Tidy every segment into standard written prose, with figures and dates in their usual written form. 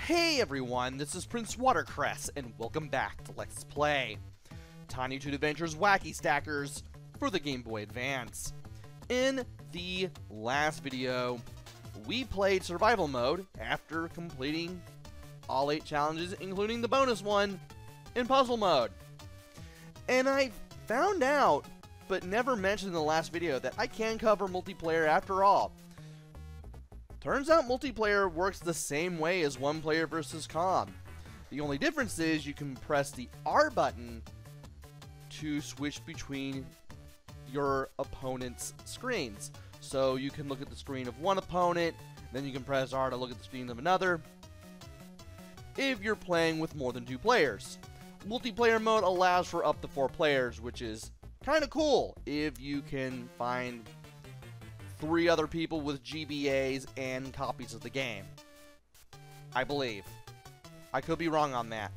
Hey everyone, this is PrinceWatercress, and welcome back to Let's Play Tiny Toon Adventures Wacky Stackers for the Game Boy Advance. In the last video, we played Survival Mode after completing all 8 challenges, including the bonus one in Puzzle Mode. And I found out, but never mentioned in the last video, that I can cover multiplayer after all. Turns out multiplayer works the same way as one player versus com. The only difference is you can press the R button to switch between your opponent's screens. So you can look at the screen of one opponent, then you can press R to look at the screen of another, if you're playing with more than 2 players. Multiplayer mode allows for up to 4 players, which is kind of cool if you can find 3 other people with GBAs and copies of the game. I believe. I could be wrong on that.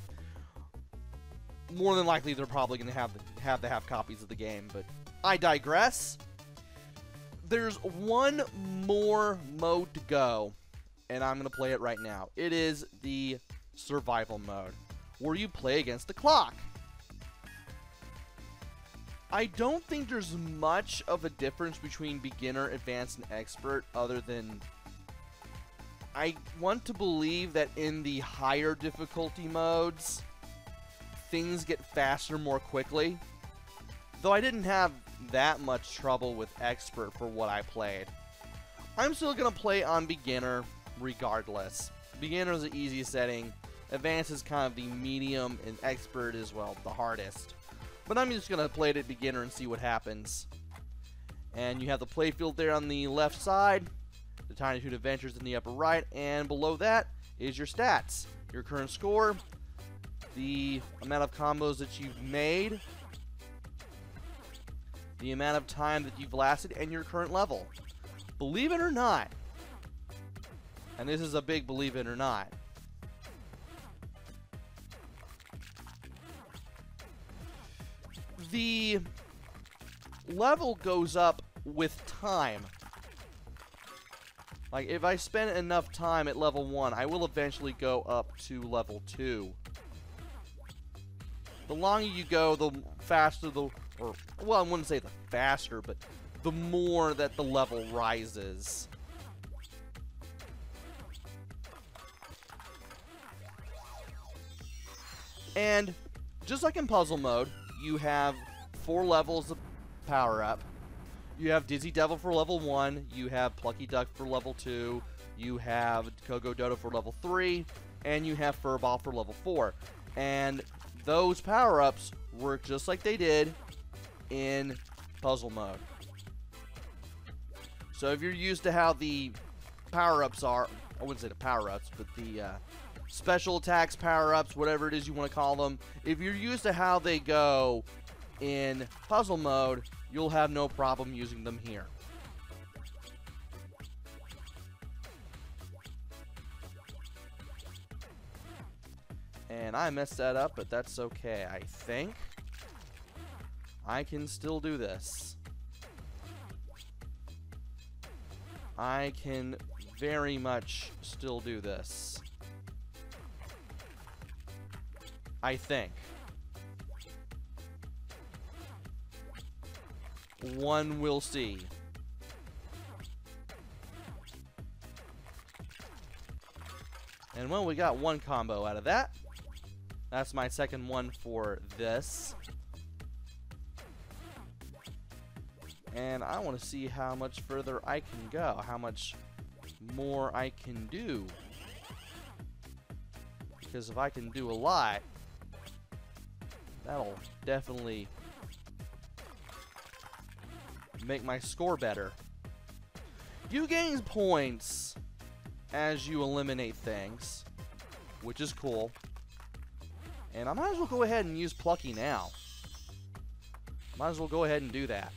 More than likely, they're probably going to have copies of the game, but I digress. There's one more mode to go, and I'm going to play it right now. It is the survival mode, where you play against the clock. I don't think there's much of a difference between beginner, advanced, and expert, other than I want to believe that in the higher difficulty modes, things get faster more quickly. Though I didn't have that much trouble with expert for what I played. I'm still going to play on beginner regardless. Beginner is the easiest setting, advanced is kind of the medium, and expert is, well, the hardest. But I'm just going to play it at beginner and see what happens. And you have the playfield there on the left side, the Tiny Toon Adventures in the upper right, and below that is your stats. Your current score, the amount of combos that you've made, the amount of time that you've lasted, and your current level. Believe it or not, and this is a big believe it or not, the level goes up with time. Like, if I spend enough time at level 1, I will eventually go up to level 2. The longer you go, the faster well, I wouldn't say the faster, but the more that the level rises. And just like in puzzle mode, you have 4 levels of power-up. You have Dizzy Devil for level 1, you have Plucky Duck for level 2, you have Kogo Dodo for level 3, and you have Furball for level 4. And those power-ups work just like they did in puzzle mode. So if you're used to how the power-ups are, I wouldn't say the power-ups, but the special attacks, power-ups, whatever it is you want to call them, if you're used to how they go in puzzle mode, you'll have no problem using them here. And I messed that up, but that's okay. I think I can still do this. I can very much still do this. I think. One will see. And well, we got 1 combo out of that. That's my second one for this. And I want to see how much further I can go, how much more I can do. Because if I can do a lot, that'll definitely make my score better. You gain points as you eliminate things, which is cool. And I might as well go ahead and use Plucky now. Might as well go ahead and do that.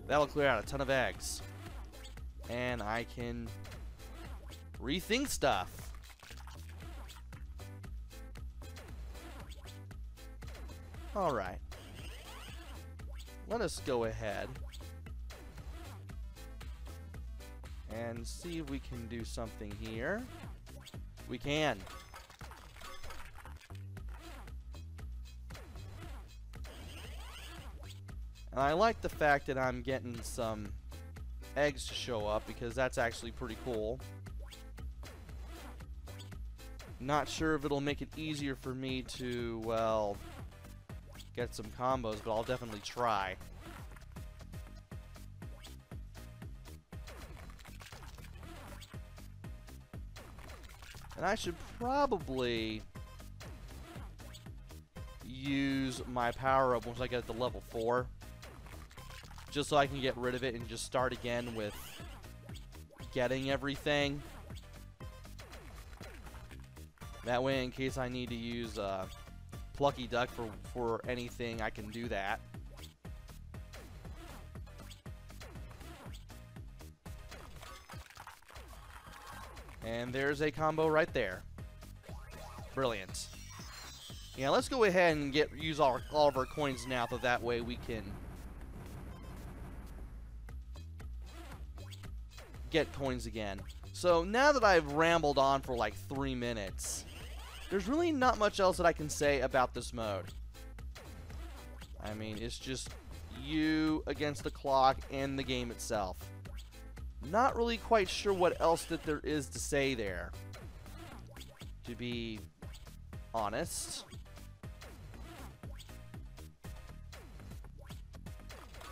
That'll clear out a ton of eggs. And I can rethink stuff. Alright. Let us go ahead And see if we can do something here. We can. And I like the fact that I'm getting some eggs to show up, because that's actually pretty cool. Not sure if it'll make it easier for me to, well, get some combos, but I'll definitely try. And I should probably use my power-up once I get to level 4. Just so I can get rid of it and just start again with getting everything. That way, in case I need to use Plucky Duck for anything, I can do that. And there's a combo right there. Brilliant. Yeah, let's go ahead and use all of our coins now, so that way we can get coins again. So now that I've rambled on for like 3 minutes, there's really not much else that I can say about this mode. I mean, it's just you against the clock and the game itself. Not really quite sure what else that there is to say there, to be honest.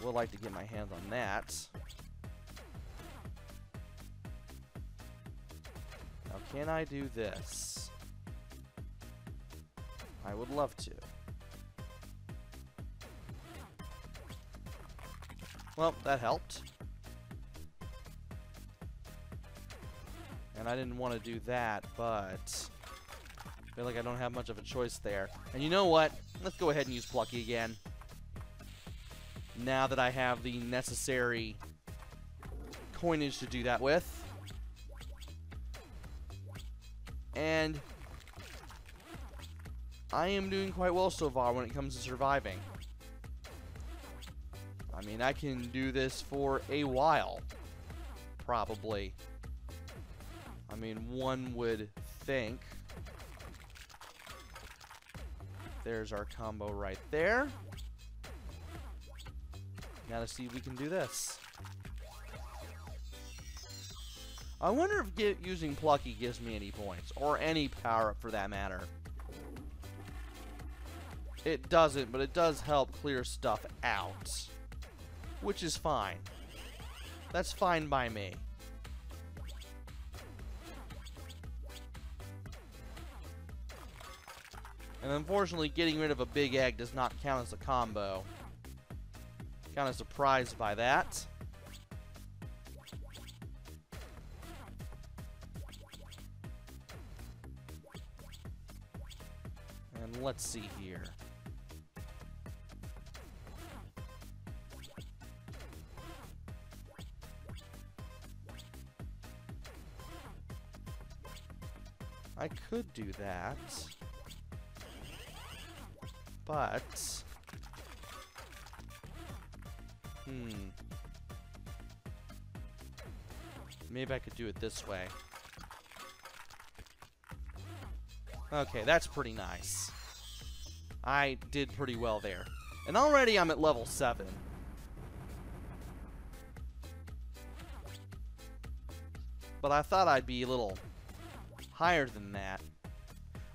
Would like to get my hands on that. Now, can I do this? I would love to. Well, that helped. And I didn't want to do that, but I feel like I don't have much of a choice there. And you know what? Let's go ahead and use Plucky again. Now that I have the necessary coinage to do that with. And I am doing quite well so far when it comes to surviving. I mean, I can do this for a while, probably. I mean, one would think. There's our combo right there. Now let's see if we can do this. I wonder if using Plucky gives me any points, or any power-up for that matter. It doesn't, but it does help clear stuff out, which is fine. That's fine by me. And unfortunately, getting rid of a big egg does not count as a combo. Kind of surprised by that. And let's see here. I could do that. But maybe I could do it this way. Okay, that's pretty nice. I did pretty well there. And already I'm at level 7. But I thought I'd be a little higher than that.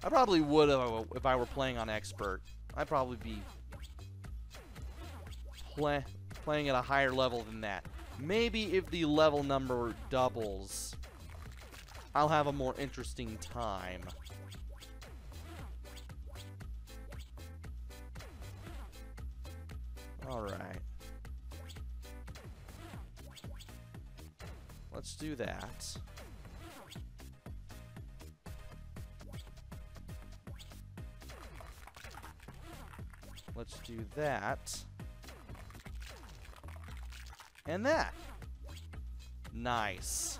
I probably would have if I were playing on Expert. I'd probably be playing at a higher level than that. Maybe if the level number doubles, I'll have a more interesting time. Alright. Let's do that. Let's do that. And that. Nice.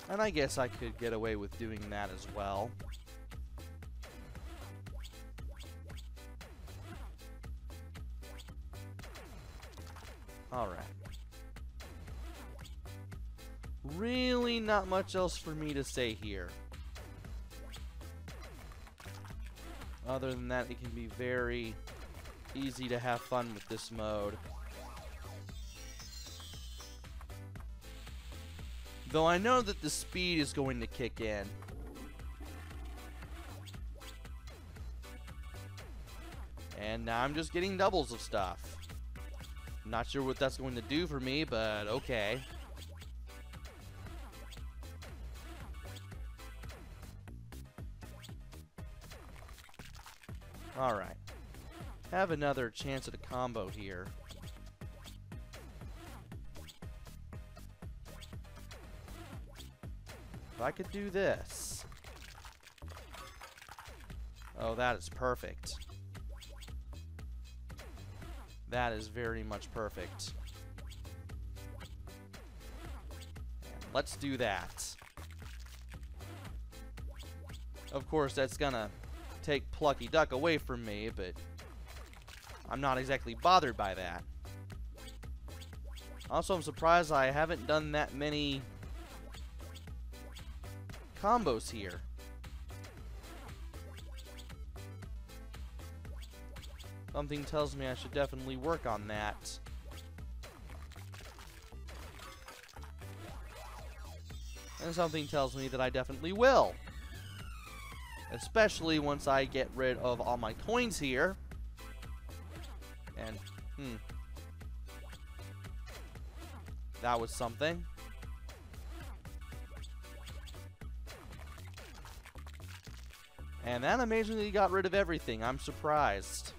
And I guess I could get away with doing that as well. really not much else for me to say here. Other than that, it can be very easy to have fun with this mode. Though I know that the speed is going to kick in. And now I'm just getting doubles of stuff. Not sure what that's going to do for me, but okay. Alright. Have another chance at a combo here. If I could do this. Oh, that is perfect. That is very much perfect. And let's do that. Of course, that's gonna take Plucky Duck away from me, but I'm not exactly bothered by that. Also, I'm surprised I haven't done that many combos here. Something tells me I should definitely work on that. And something tells me that I definitely will. Especially once I get rid of all my coins here. And, that was something. And that amazingly got rid of everything. I'm surprised.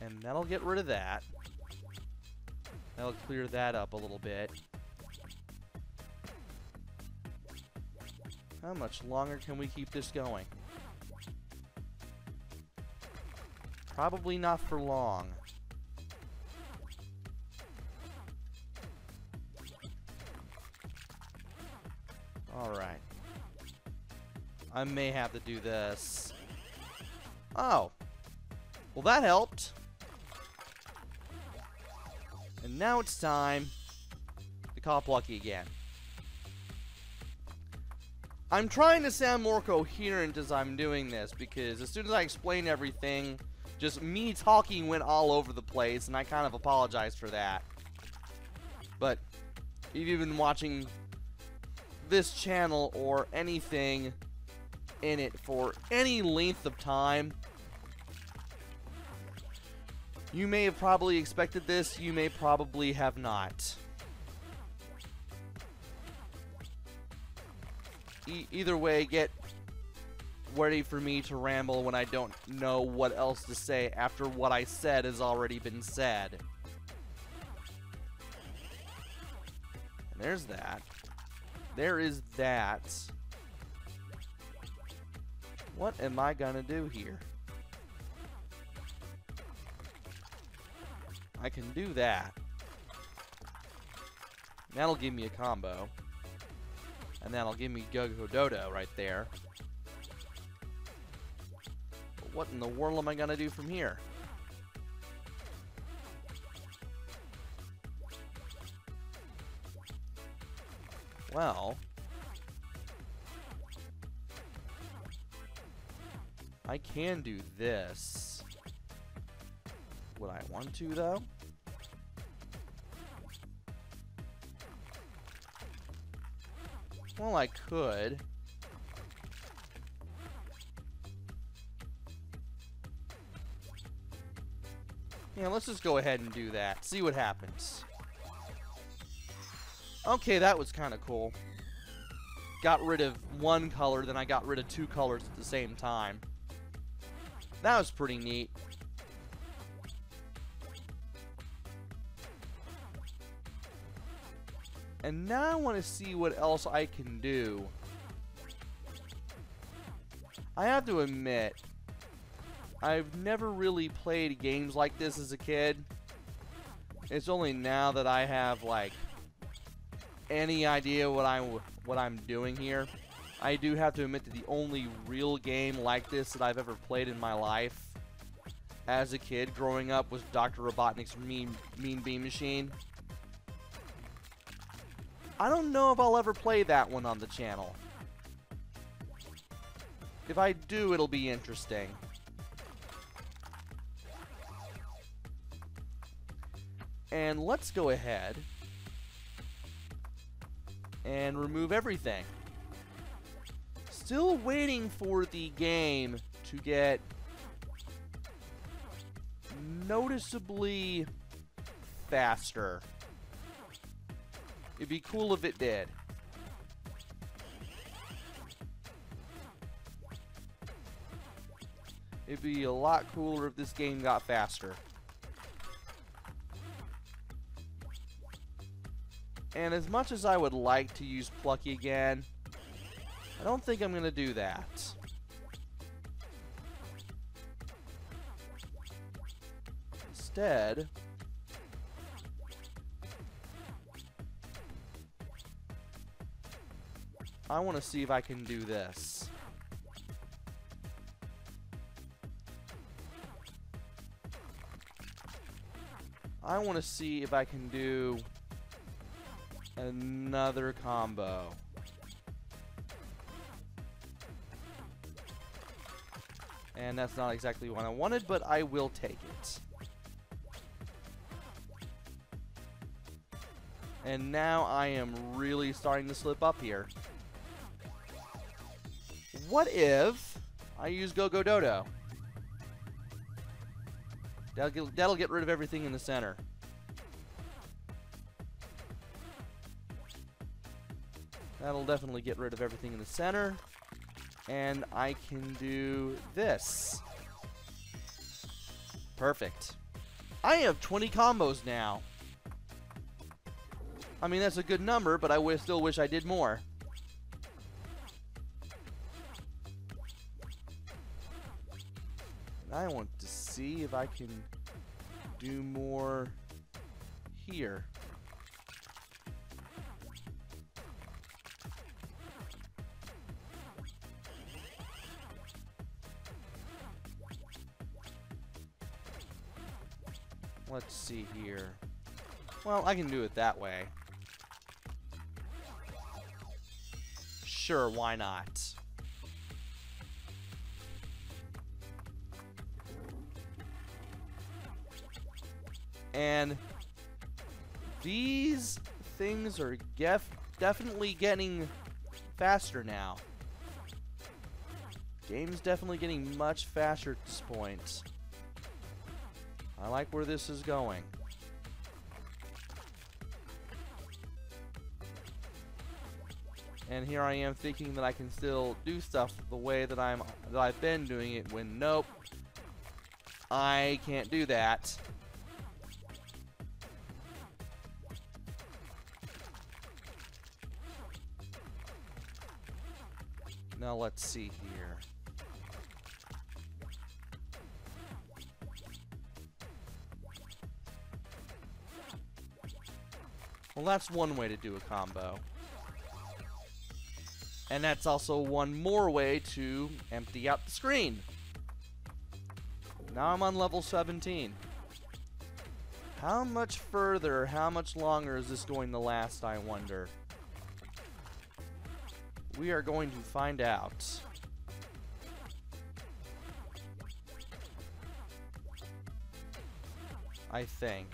And that'll get rid of that. That'll clear that up a little bit. How much longer can we keep this going? Probably not for long. Alright. I may have to do this. Oh. Well, that helped. And now it's time to call Plucky again. I'm trying to sound more coherent as I'm doing this, because as soon as I explain everything, just me talking went all over the place, and I kind of apologize for that. But if you've been watching this channel or anything in it for any length of time, you may have probably expected this, you may probably have not. Either way, get ready for me to ramble when I don't know what else to say after what I said has already been said. And there's that. There is that. What am I gonna do here? I can do that. That'll give me a combo. And that'll give me Go-Go Dodo right there. But what in the world am I gonna do from here? Well, I can do this. Would I want to, though? Well, I could. Yeah, let's just go ahead and do that. See what happens. Okay, that was kind of cool. Got rid of one color, then I got rid of two colors at the same time. That was pretty neat. And now I want to see what else I can do. I have to admit, I've never really played games like this as a kid. It's only now that I have, like, any idea what I'm doing here. I do have to admit that the only real game like this that I've ever played in my life as a kid growing up with Dr. Robotnik's Mean Bean Machine. I don't know if I'll ever play that one on the channel. If I do, it'll be interesting. And let's go ahead and remove everything. Still waiting for the game to get noticeably faster. It'd be cool if it did. It'd be a lot cooler if this game got faster. And as much as I would like to use Plucky again, I don't think I'm going to do that. Instead, I want to see if I can do this. I want to see if I can do another combo. And that's not exactly what I wanted, but I will take it. And now I am really starting to slip up here. What if I use Go-Go Dodo? That'll get rid of everything in the center. That'll definitely get rid of everything in the center. And I can do this. Perfect. I have 20 combos now. I mean, that's a good number, but I still wish I did more. And I want to see if I can do more here. Let's see here. Well, I can do it that way. Sure, why not? And these things are definitely getting faster now. Game's definitely getting much faster at this point. I like where this is going. And here I am thinking that I can still do stuff the way that I've been doing it, when nope, I can't do that. Now let's see here. Well, that's one way to do a combo. And that's also one more way to empty out the screen. Now I'm on level 17. How much further, how much longer is this going to last, I wonder? We are going to find out. I think.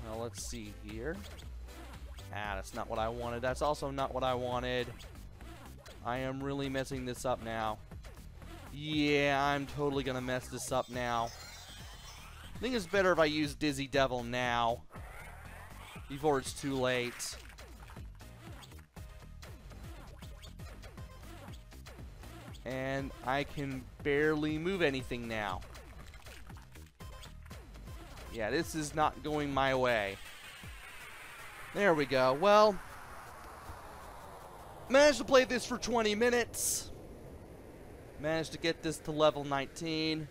Well, let's see here. Ah, that's not what I wanted. That's also not what I wanted. I am really messing this up now. Yeah, I'm totally gonna mess this up now. I think it's better if I use Dizzy Devil now, before it's too late. And I can barely move anything now. Yeah, this is not going my way. There we go. Well, managed to play this for 20 minutes. Managed to get this to level 19.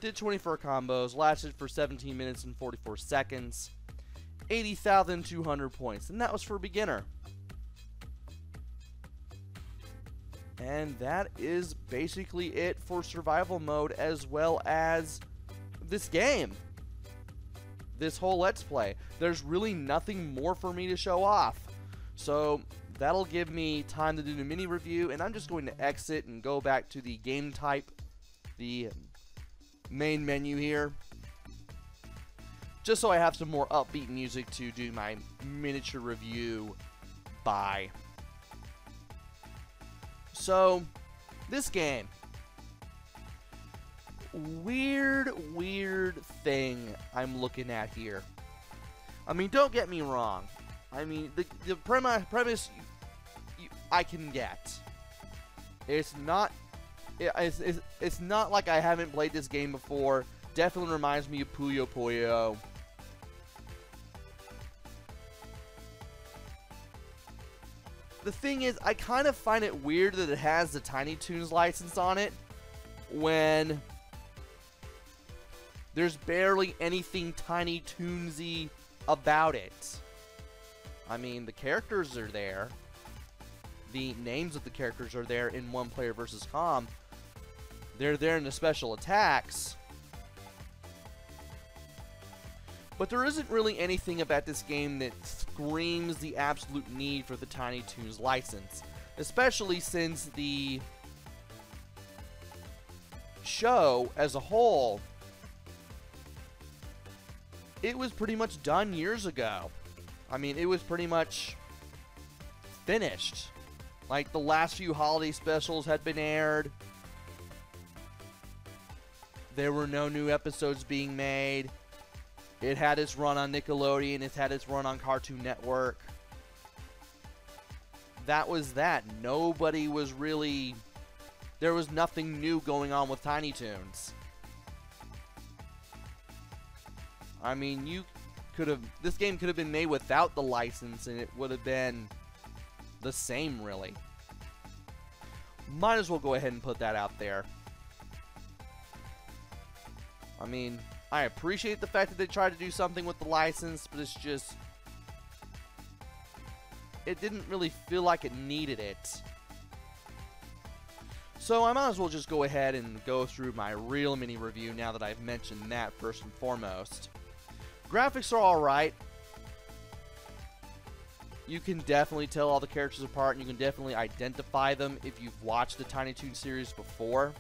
Did 24 combos. Lasted for 17 minutes and 44 seconds. 80,200 points, and that was for beginner. And that is basically it for survival mode, as well as this game. This whole Let's Play. There's really nothing more for me to show off. So that'll give me time to do the mini review, and I'm just going to exit and go back to the game type, the main menu here, just so I have some more upbeat music to do my miniature review by. So, this game. Weird thing I'm looking at here. I mean, don't get me wrong. I mean, the premise I can get. It's not like I haven't played this game before. Definitely reminds me of Puyo Puyo. The thing is, I kind of find it weird that it has the Tiny Toons license on it when there's barely anything Tiny Toonsy about it. I mean, the characters are there. The names of the characters are there in One Player vs. Com. They're there in the special attacks. But there isn't really anything about this game that screams the absolute need for the Tiny Toons license. Especially since the show as a whole, it was pretty much done years ago. I mean, it was pretty much finished. Like, the last few holiday specials had been aired. There were no new episodes being made. It had its run on Nickelodeon. It had its run on Cartoon Network. That was that. Nobody was really... There was nothing new going on with Tiny Toons. I mean, you could have... This game could have been made without the license, and it would have been the same, really. Might as well go ahead and put that out there. I mean, I appreciate the fact that they tried to do something with the license, but it's just... It didn't really feel like it needed it. So I might as well just go ahead and go through my real mini review now that I've mentioned that first and foremost. Graphics are alright. You can definitely tell all the characters apart, and you can definitely identify them if you've watched the Tiny Toon series before.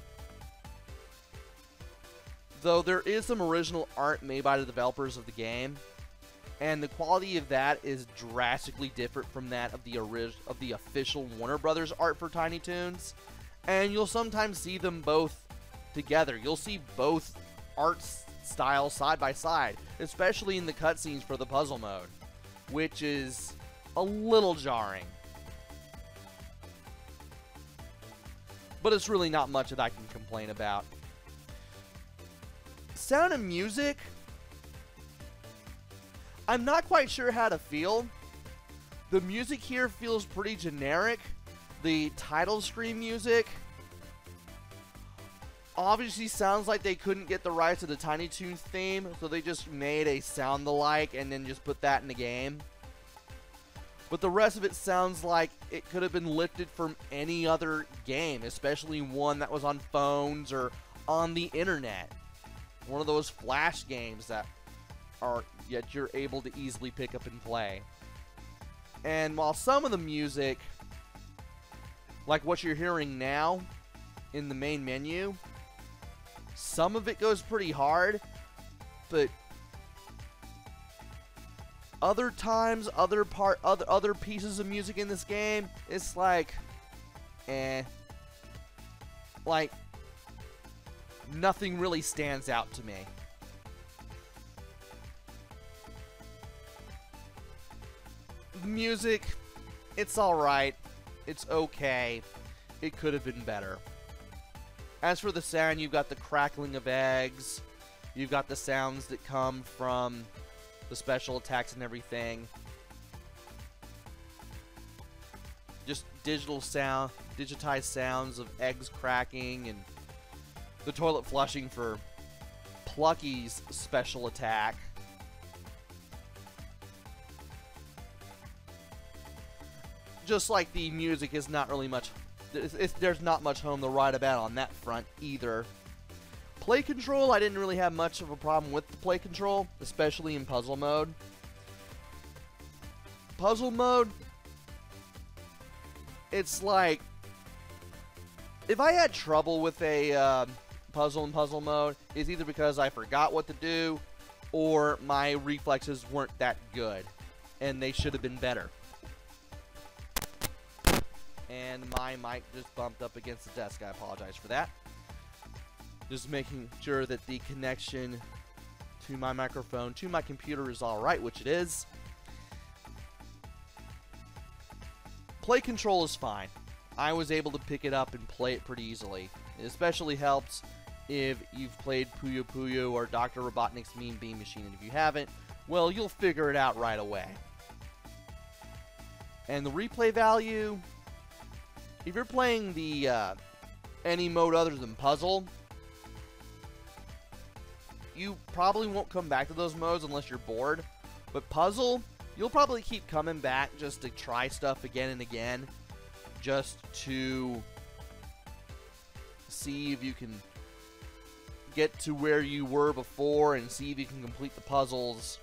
Though there is some original art made by the developers of the game, and the quality of that is drastically different from that of the official Warner Brothers art for Tiny Toons. And you'll sometimes see them both together. You'll see both art styles side by side, especially in the cutscenes for the puzzle mode, which is a little jarring. But it's really not much that I can complain about. Sound and music, I'm not quite sure how to feel. The music here feels pretty generic. The title screen music obviously sounds like they couldn't get the rights to the Tiny Toons theme, so they just made a sound-alike and then just put that in the game. But the rest of it sounds like it could have been lifted from any other game, especially one that was on phones or on the internet. One of those flash games that yet you're able to easily pick up and play. And while some of the music, like what you're hearing now in the main menu, some of it goes pretty hard, but other times, other pieces of music in this game, it's like, like nothing really stands out to me. The music, it's alright. It's okay. It could have been better. As for the sound, you've got the crackling of eggs. You've got the sounds that come from the special attacks and everything. Just digitized sounds of eggs cracking, and the toilet flushing for Plucky's special attack. just like the music is not really much, there's not much home to write about on that front either. Play control, I didn't really have much of a problem with the play control, especially in puzzle mode. Puzzle mode, it's like, if I had trouble with a puzzle in puzzle mode, it's either because I forgot what to do, or my reflexes weren't that good, and they should have been better. And my mic just bumped up against the desk, I apologize for that. Just making sure that the connection to my microphone to my computer is alright, which it is. Play control is fine. I was able to pick it up and play it pretty easily. It especially helps if you've played Puyo Puyo or Dr. Robotnik's Mean Bean Machine, and if you haven't, well, you'll figure it out right away. And the replay value, if you're playing the any mode other than puzzle, you probably won't come back to those modes unless you're bored. But puzzle, you'll probably keep coming back just to try stuff again and again, just to see if you can get to where you were before and see if you can complete the puzzles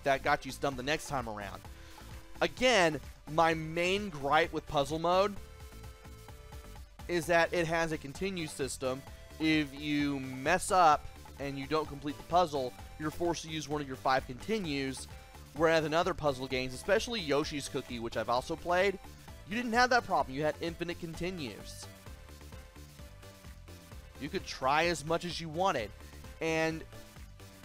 that got you stumped the next time around. Again, my main gripe with puzzle mode is that it has a continue system. If you mess up and you don't complete the puzzle, you're forced to use one of your 5 continues, whereas in other puzzle games, especially Yoshi's Cookie, which I've also played, you didn't have that problem. You had infinite continues. You could try as much as you wanted, and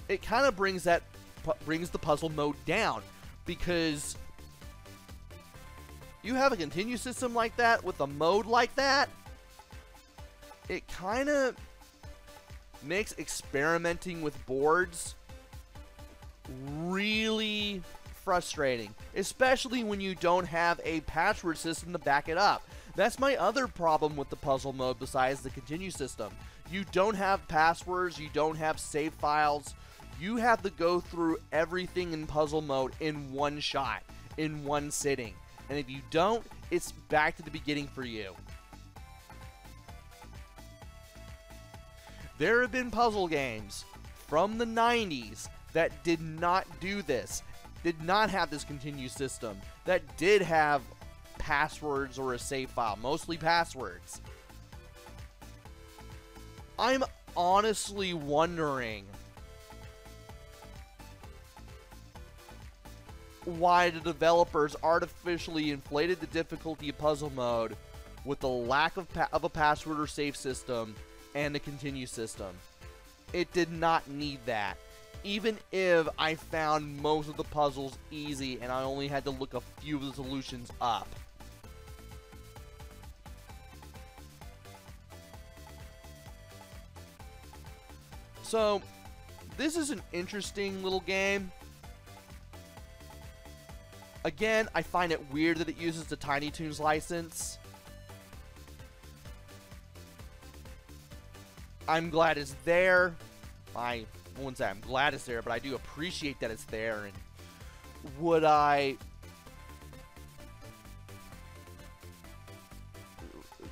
it kind of brings the puzzle mode down, because you have a continue system like that with a mode like that, it kind of makes experimenting with boards really frustrating, especially when you don't have a password system to back it up. That's my other problem with the puzzle mode besides the continue system. You don't have passwords, you don't have save files, you have to go through everything in puzzle mode in one shot, in one sitting. And if you don't, it's back to the beginning for you. There have been puzzle games from the 90s that did not do this, did not have this continue system, that did have passwords or a save file, mostly passwords. I'm honestly wondering why the developers artificially inflated the difficulty of puzzle mode with the lack of a password or save system and a continue system. It did not need that. Even if I found most of the puzzles easy and I only had to look a few of the solutions up. So, this is an interesting little game. Again, I find it weird that it uses the Tiny Toons license. I'm glad it's there. I wouldn't say I'm glad it's there, but I do appreciate that it's there. And would I...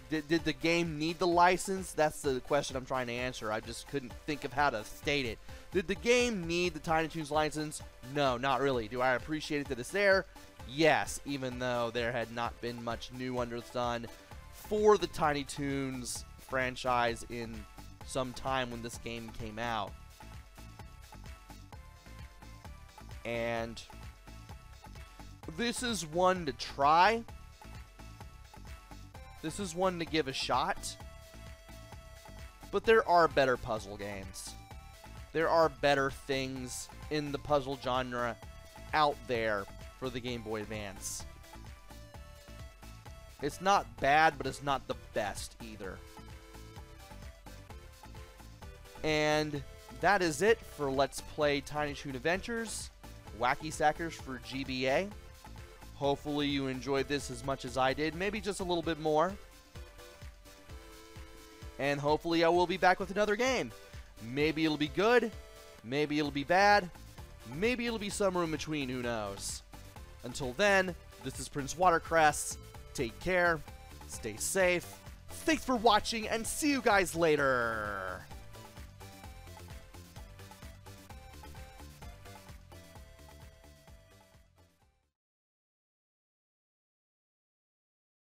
Did the game need the license? That's the question I'm trying to answer. I just couldn't think of how to state it. Did the game need the Tiny Toons license? No, not really. Do I appreciate it that it's there? Yes, even though there had not been much new under the sun for the Tiny Toons franchise in some time when this game came out. And this is one to try. This is one to give a shot. But there are better puzzle games. There are better things in the puzzle genre out there for the Game Boy Advance. It's not bad, but it's not the best either. And that is it for Let's Play Tiny Toon Adventures, Wacky Stackers for GBA. Hopefully you enjoyed this as much as I did, maybe just a little bit more. And hopefully I will be back with another game. Maybe it'll be good, maybe it'll be bad, maybe it'll be somewhere in between, who knows. Until then, This is PrinceWatercress. Take care, stay safe, thanks for watching, and see you guys later!